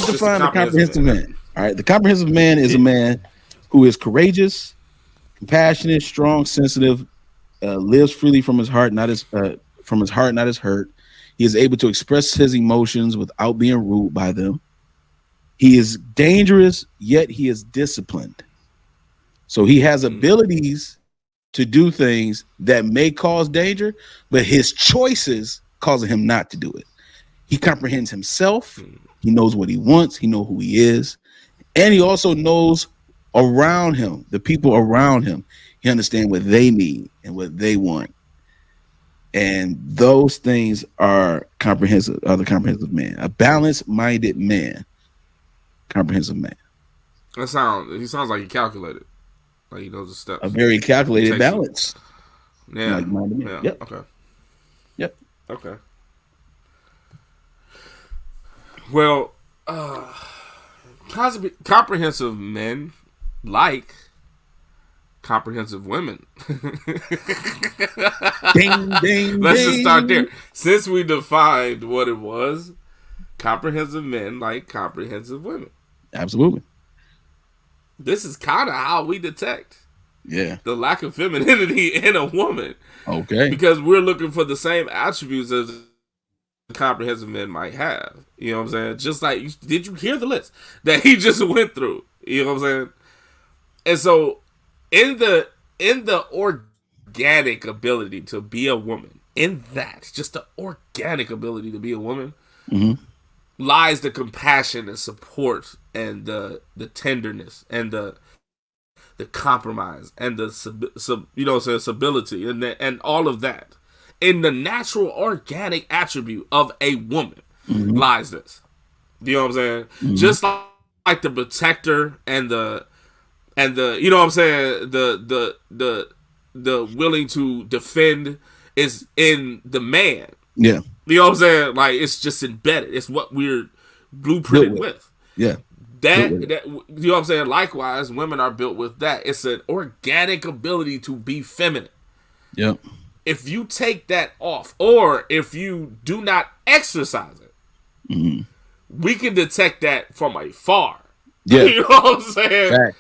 let's define the comprehensive man. All right, the comprehensive man is a man who is courageous, compassionate, strong, sensitive, lives freely from his heart, not his hurt. He is able to express his emotions without being ruled by them. He is dangerous, yet he is disciplined. So he has abilities to do things that may cause danger, but his choices causing him not to do it. He comprehends himself. He knows what he wants. He knows who he is. And he also knows around him, the people around him. He understands what they need and what they want. And those things are the comprehensive man. A balanced-minded man. Comprehensive man. He sounds like he calculated. Like he knows the steps. A very calculated balance. Yeah. Yeah. Yep. Okay. Yep. Okay. Well, comprehensive men like comprehensive women. Ding, ding, Let's just start there. Since we defined what it was, comprehensive men like comprehensive women. Absolutely. This is kind of how we detect the lack of femininity in a woman. Okay. Because we're looking for the same attributes as comprehensive men might have. You know what I'm saying? Just like, did you hear the list that he just went through? You know what I'm saying? And so in the organic ability to be a woman, in that, just the organic ability to be a woman, lies the compassion and support and the tenderness and the compromise and the stability and all of that. In the natural organic attribute of a woman lies this. You know what I'm saying? Just like the protector and the you know what I'm saying, the willing to defend is in the man. Yeah. You know what I'm saying? Like, it's just embedded. It's what we're blueprinted with. Yeah. That you know what I'm saying? Likewise, women are built with that. It's an organic ability to be feminine. Yep. If you take that off, or if you do not exercise it, we can detect that from afar. Yeah. You know what I'm saying? Fact.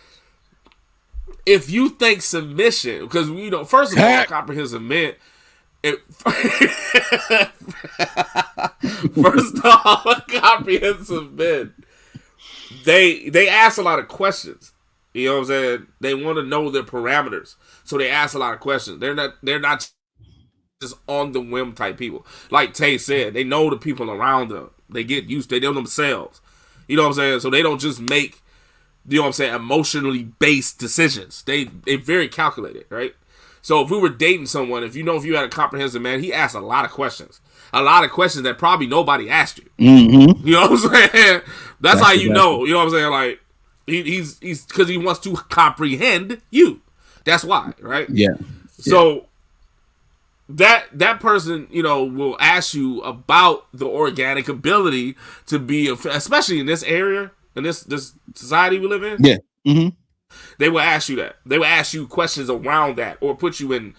If you think submission, because first of all, comprehensive men. First of all, comprehensive men, they ask a lot of questions. You know what I'm saying? They want to know their parameters, so they ask a lot of questions. They're not just on the whim type people. Like Tay said, they know the people around them. They get used. They know themselves. You know what I'm saying? So they don't just make, you know what I'm saying, emotionally based decisions. They very calculated, right? So if we were dating someone, if you had a comprehensive man, he asked a lot of questions. A lot of questions that probably nobody asked you. You know what I'm saying? That's how you know. You know what I'm saying? Like, he's because he wants to comprehend you. That's why, right? Yeah. So that person, will ask you about the organic ability to be, especially in this area, in this society we live in. Yeah. Mm-hmm. They will ask you that. They will ask you questions around that, or put you in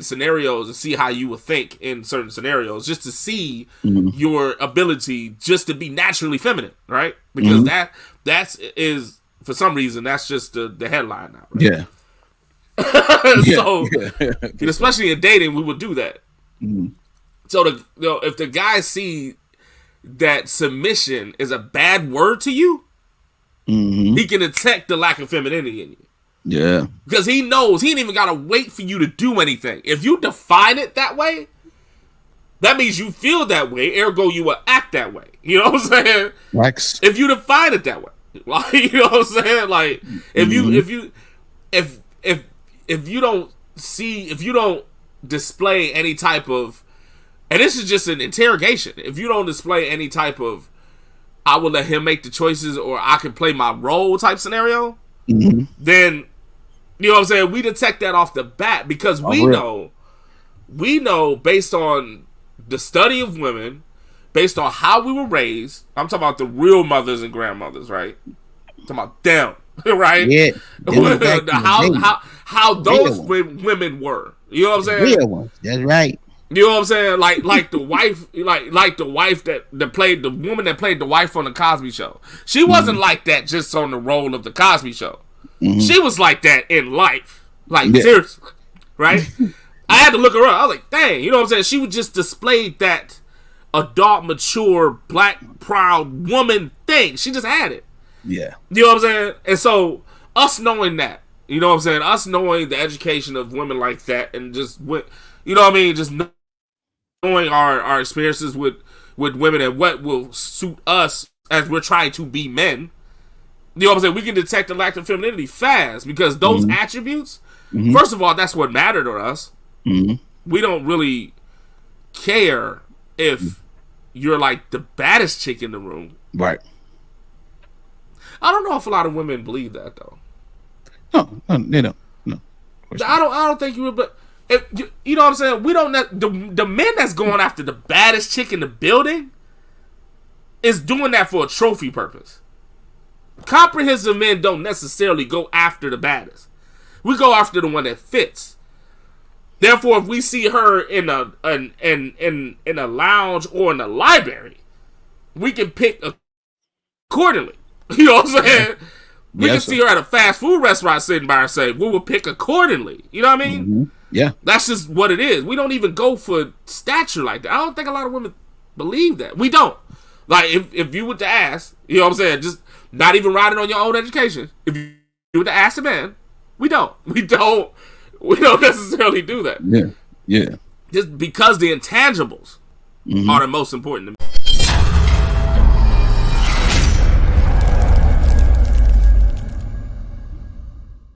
scenarios and see how you would think in certain scenarios, just to see your ability just to be naturally feminine, right? Because that is for some reason that's just the headline now. Right? Yeah. So, especially in dating, we would do that. So if the guys see that submission is a bad word to you, he can detect the lack of femininity in you. Yeah. Because he knows he ain't even got to wait for you to do anything. If you define it that way, that means you feel that way, ergo you will act that way. You know what I'm saying? If you define it that way. Like, you know what I'm saying? Like, if you don't display any type of, and this is just an interrogation, if you don't display any type of, I will let him make the choices or I can play my role type scenario, then, you know what I'm saying, we detect that off the bat because we know based on the study of women, based on how we were raised, I'm talking about the real mothers and grandmothers, right? I'm talking about them, right? Yeah. How those women were. You know what I'm saying? Real ones. That's right. You know what I'm saying? Like the wife, like the wife that played the woman that played the wife on the Cosby Show. She wasn't like that just on the role of the Cosby Show. She was like that in life. Like seriously, right? I had to look her up. I was like, dang, you know what I'm saying? She would just displayed that adult, mature, black, proud woman thing. She just had it. Yeah. You know what I'm saying? And so us knowing that, you know what I'm saying? Us knowing the education of women like that, and just you know what I mean? Just knowing our experiences with women and what will suit us as we're trying to be men. You know what I'm saying? We can detect the lack of femininity fast because those attributes, first of all, that's what matter to us. We don't really care if you're like the baddest chick in the room. Right. I don't know if a lot of women believe that though. No, they don't. No. I don't think you would, but if, you know what I'm saying? We don't. The men that's going after the baddest chick in the building is doing that for a trophy purpose. Comprehensive men don't necessarily go after the baddest. We go after the one that fits. Therefore, if we see her in a lounge or in a library, we can pick accordingly. You know what I'm saying? We can see her at a fast food restaurant sitting by herself. We will pick accordingly. You know what I mean? Yeah. That's just what it is. We don't even go for stature like that. I don't think a lot of women believe that. We don't. Like, if you were to ask, you know what I'm saying? Just not even riding on your own education. If you were to ask a man, we don't. We don't necessarily do that. Yeah. Yeah. Just because the intangibles are the most important to me.